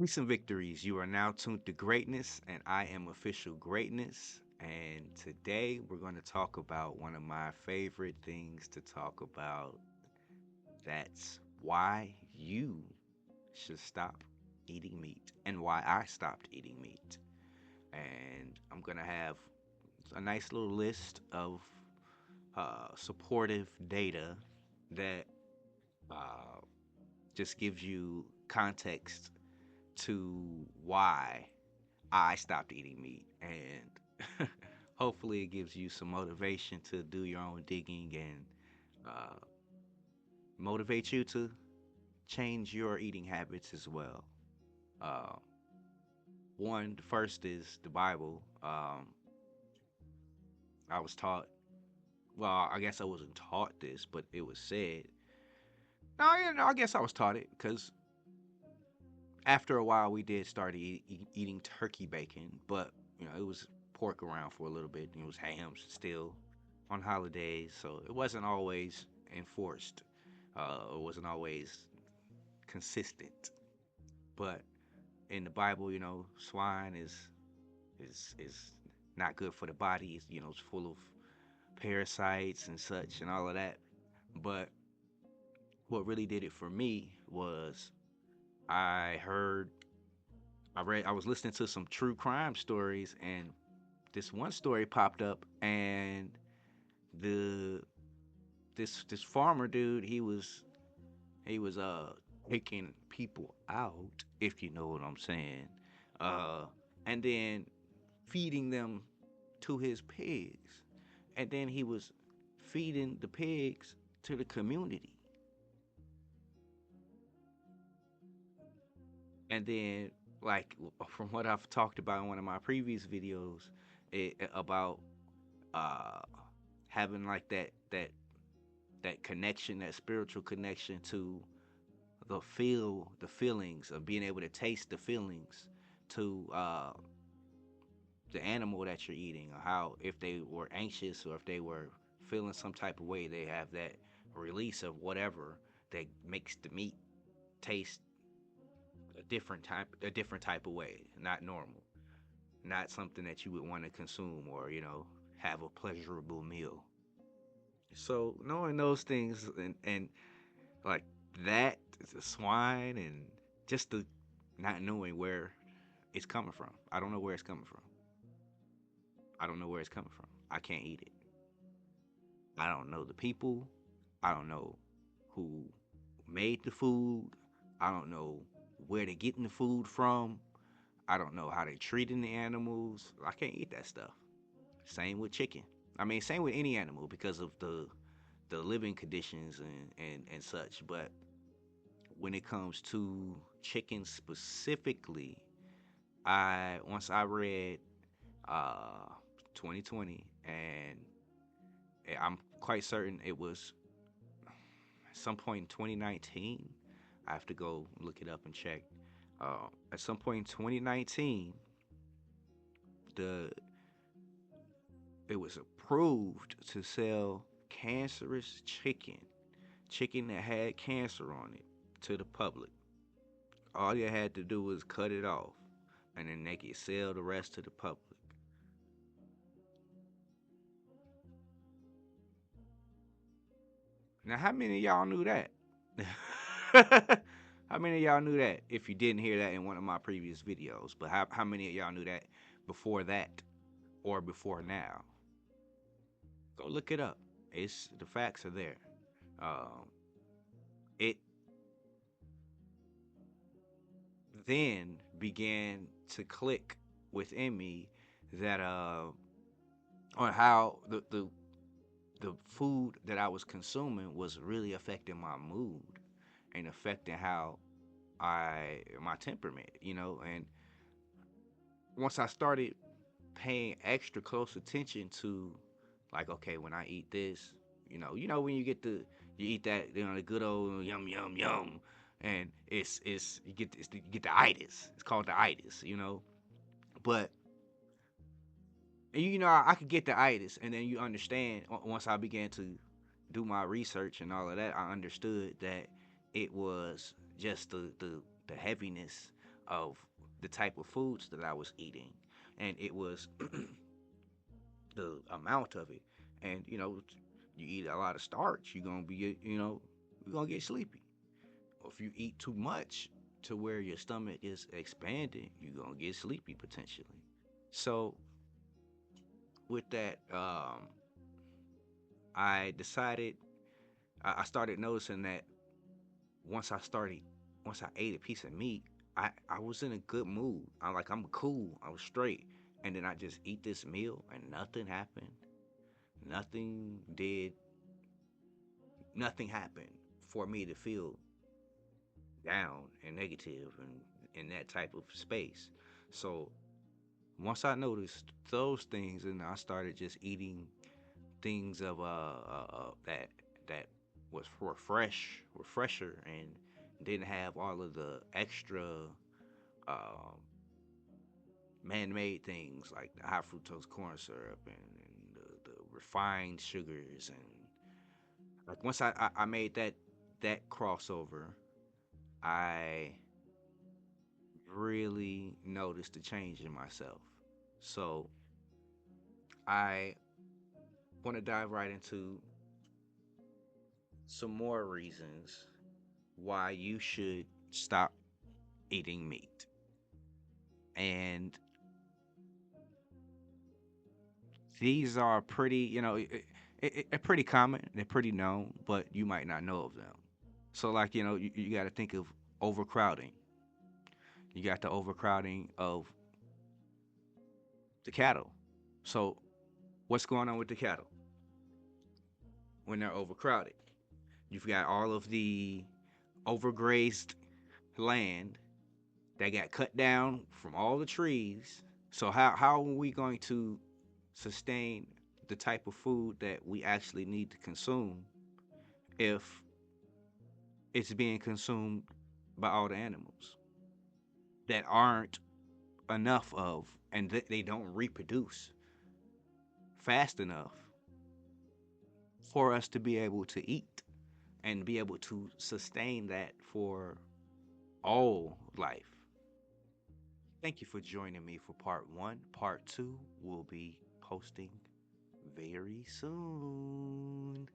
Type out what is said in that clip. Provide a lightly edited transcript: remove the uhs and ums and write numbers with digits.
Recent victories. You are now tuned to greatness, and I am official greatness. And today we're going to talk about one of my favorite things to talk about. That's why you should stop eating meat and why I stopped eating meat. And I'm going to have a nice little list of supportive data that uh, just gives you context to why I stopped eating meat, and hopefully it gives you some motivation to do your own digging and uh, motivate you to change your eating habits as well. Uh, the first is the Bible. I was taught, well, I guess I wasn't taught this, but it was said. No, I guess I was taught it because after a while we did start eating turkey bacon, but it was pork around for a little bit. It was hams still on holidays, so it wasn't always enforced. It wasn't always consistent. But in the Bible, swine is not good for the body. It's full of parasites and such and all of that. But what really did it for me was I heard I was listening to some true crime stories, and this one story popped up, and the this farmer dude, he was taking people out, if you know what I'm saying, uh and then feeding them to his pigs, and then he was feeding the pigs to the community. And then, like, from what I've talked about in one of my previous videos, about uh having like that connection, that spiritual connection to the feelings of being able to taste the feelings to the animal that you're eating, or how if they were anxious or if they were feeling some type of way, they have that release of whatever that makes the meat taste a different type of way, not normal, not something that you would want to consume or have a pleasurable meal. So knowing those things, and like that, the swine, and just the not knowing where it's coming from. I don't know where it's coming from. I don't know where it's coming from. I can't eat it. I don't know the people. I don't know who made the food. I don't know where they're getting the food from. I don't know how they're treating the animals. I can't eat that stuff. Same with chicken. I mean, same with any animal because of the living conditions and such. But when it comes to chicken specifically, I once I read uh 2020, and I'm quite certain it was some point in 2019. I have to go look it up and check. At some point in 2019, the it was approved to sell cancerous chicken that had cancer on it, to the public. All you had to do was cut it off, and then they could sell the rest to the public. Now, how many of y'all knew that? How many of y'all knew that? If you didn't hear that in one of my previous videos, but how many of y'all knew that before that or before now? Go look it up. It's the facts are there. Um, it then began to click within me that on how the food that I was consuming was really affecting my mood and affecting how my temperament, and once I started paying extra close attention to, like, okay, when I eat this, when you eat that, the good old yum yum yum, and you get the itis. It's called the itis, but I could get the itis, and then you understand once I began to do my research and all of that, I understood that it was just the heaviness of the type of foods that I was eating, and it was the amount of it. And you eat a lot of starch, you're gonna be, you're gonna get sleepy. Or if you eat too much to where your stomach is expanding, you're gonna get sleepy potentially. So with that, I decided I started noticing that once I started once I ate a piece of meat, I was in a good mood. I'm cool, I was straight. And then I just eat this meal and nothing happened. Nothing did nothing happened for me to feel down and negative and in that type of space. So once I noticed those things, and I started just eating things of that was refresher, and didn't have all of the extra um, man-made things like the high fructose corn syrup and the refined sugars. And like once I made that crossover, I really noticed the change in myself. So I want to dive right into some more reasons why you should stop eating meat. And these are pretty, they're pretty common, they're pretty known, but you might not know of them. So, like, you got to think of overcrowding. You got the overcrowding of the cattle. So, what's going on with the cattle when they're overcrowded? You've got all of the overgrazed land that got cut down from all the trees. So how are we going to sustain the type of food that we actually need to consume if it's being consumed by all the animals that aren't enough of, and they don't reproduce fast enough for us to be able to eat and be able to sustain that for all life. Thank you for joining me for part one. Part two will be posting very soon.